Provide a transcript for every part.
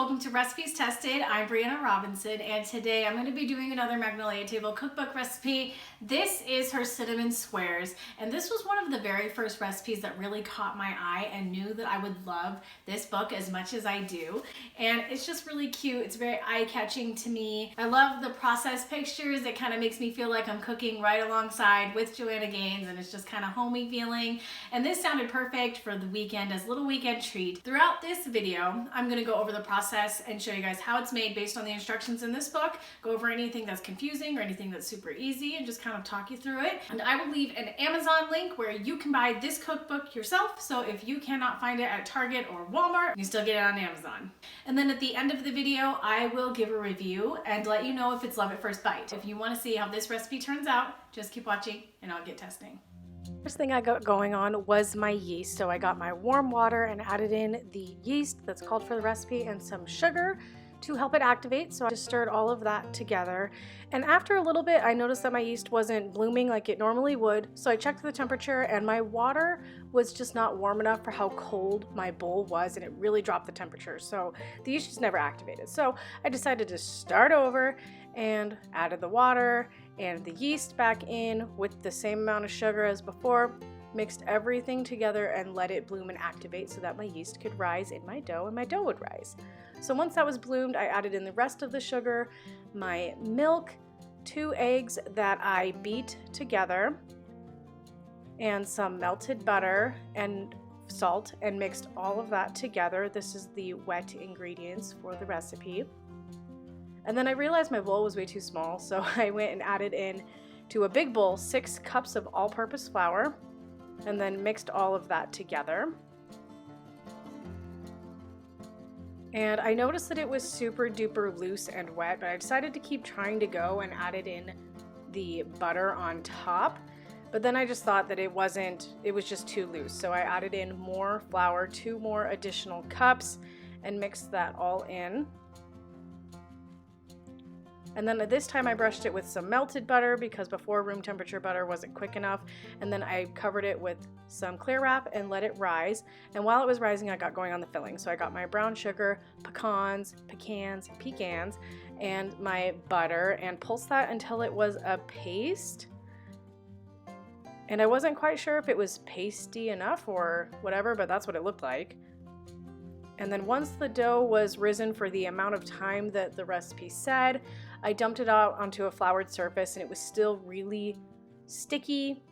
welcome to Recipes Tested. I'm Brianna Robinson, and today I'm going to be doing another Magnolia Table cookbook recipe. This is her cinnamon squares, and this was one of the very first recipes that really caught my eye and knew that I would love this book as much as I do. And it's just really cute. It's very eye-catching to me. I love the process pictures. It kind of makes me feel like I'm cooking right alongside with Joanna Gaines, and it's just kind of homey feeling. And this sounded perfect for the weekend as a little weekend treat. Throughout this video, I'm going to go over the process and show you guys how it's made based on the instructions in this book, go over anything that's confusing or anything that's super easy, and just kind of talk you through it. And I will leave an Amazon link where you can buy this cookbook yourself, so if you cannot find it at Target or Walmart, you can still get it on Amazon. And then at the end of the video, I will give a review and let you know if it's love at first bite. If you want to see how this recipe turns out, just keep watching and I'll get testing. First thing I got going on was my yeast. So I got my warm water and added in the yeast that's called for the recipe and some sugar to help it activate. So I just stirred all of that together. And after a little bit, I noticed that my yeast wasn't blooming like it normally would. So I checked the temperature and my water was just not warm enough for how cold my bowl was, and it really dropped the temperature. So the yeast just never activated. So I decided to start over and added the water and the yeast back in with the same amount of sugar as before, mixed everything together and let it bloom and activate so that my yeast could rise in my dough and my dough would rise. So once that was bloomed, I added in the rest of the sugar, my milk, 2 eggs that I beat together, and some melted butter and salt, and mixed all of that together. This is the wet ingredients for the recipe. And then I realized my bowl was way too small, so I went and added in to a big bowl 6 cups of all-purpose flour, and then mixed all of that together. And I noticed that it was super duper loose and wet, but I decided to keep trying to go and added in the butter on top. But then I just thought that it was just too loose. So I added in more flour, 2 more additional cups, and mixed that all in. And then this time I brushed it with some melted butter because before room temperature butter wasn't quick enough. And then I covered it with some clear wrap and let it rise. And while it was rising, I got going on the filling. So I got my brown sugar, pecans, and my butter and pulsed that until it was a paste. And I wasn't quite sure if it was pasty enough or whatever, but that's what it looked like. And then once the dough was risen for the amount of time that the recipe said, I dumped it out onto a floured surface, and it was still really sticky,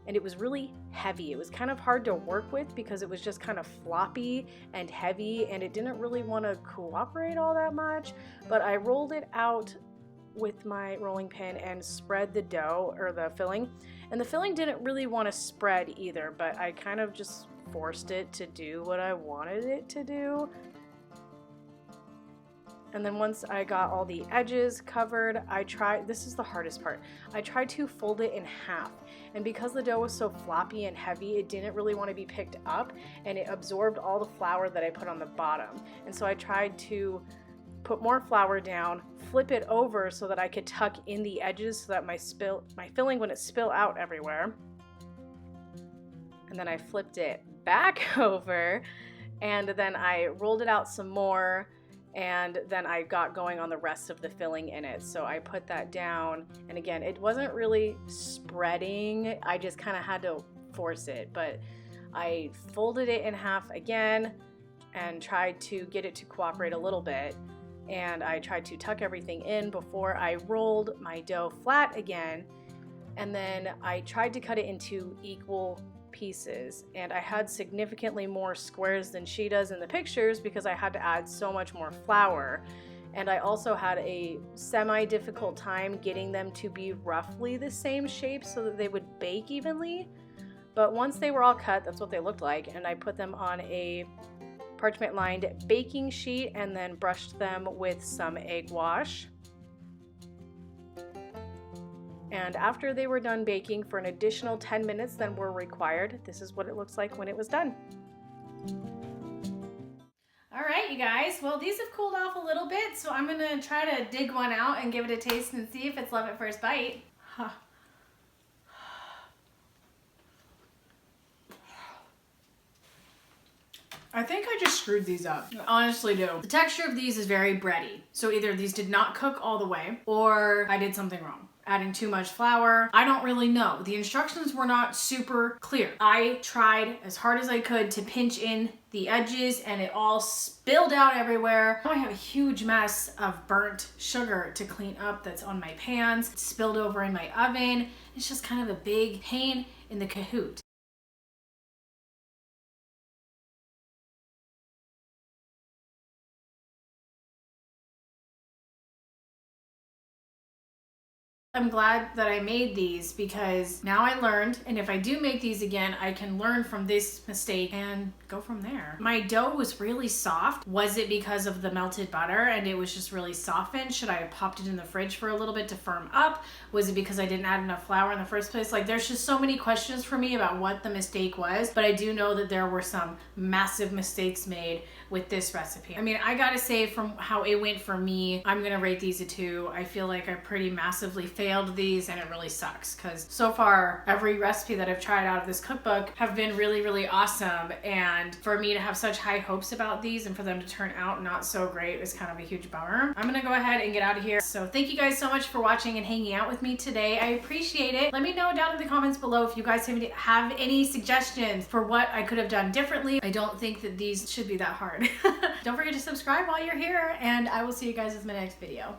and it was really heavy. It was kind of hard to work with because it was just kind of floppy and heavy, and it didn't really want to cooperate all that much. But I rolled it out with my rolling pin and spread the dough, or the filling. And the filling didn't really want to spread either, but I kind of just forced it to do what I wanted it to do. And then once I got all the edges covered, this is the hardest part, I tried to fold it in half. And because the dough was so floppy and heavy, it didn't really want to be picked up, and it absorbed all the flour that I put on the bottom. And so I tried to put more flour down, flip it over so that I could tuck in the edges so that my filling wouldn't spill out everywhere. And then I flipped it back over, and then I rolled it out some more, and then I got going on the rest of the filling in it. So I put that down, and again, it wasn't really spreading. I just kind of had to force it, but I folded it in half again and tried to get it to cooperate a little bit. And I tried to tuck everything in before I rolled my dough flat again. And then I tried to cut it into equal pieces, and I had significantly more squares than she does in the pictures because I had to add so much more flour. And I also had a semi-difficult time getting them to be roughly the same shape so that they would bake evenly. But once they were all cut, that's what they looked like, and I put them on a parchment-lined baking sheet and then brushed them with some egg wash. And after they were done baking for an additional 10 minutes than were required, this is what it looks like when it was done. All right, you guys, well, these have cooled off a little bit, so I'm gonna try to dig one out and give it a taste and see if it's love at first bite. Huh. I think I just screwed these up. I honestly do. The texture of these is very bready. So either these did not cook all the way or I did something wrong. Adding too much flour. I don't really know. The instructions were not super clear. I tried as hard as I could to pinch in the edges and it all spilled out everywhere. Now I have a huge mess of burnt sugar to clean up that's on my pans. It's spilled over in my oven. It's just kind of a big pain in the cahoot. I'm glad that I made these because now I learned, and if I do make these again, I can learn from this mistake and go from there. My dough was really soft. Was it because of the melted butter and it was just really softened? Should I have popped it in the fridge for a little bit to firm up? Was it because I didn't add enough flour in the first place? Like, there's just so many questions for me about what the mistake was, but I do know that there were some massive mistakes made with this recipe. I mean, I gotta say, from how it went for me, I'm gonna rate these a 2. I feel like I pretty massively failed these and it really sucks because so far every recipe that I've tried out of this cookbook have been really awesome, and for me to have such high hopes about these and for them to turn out not so great is kind of a huge bummer. I'm gonna go ahead and get out of here. So thank you guys so much for watching and hanging out with me today. I appreciate it. Let me know down in the comments below if you guys have any suggestions for what I could have done differently. I don't think that these should be that hard. Don't forget to subscribe while you're here, and I will see you guys in my next video.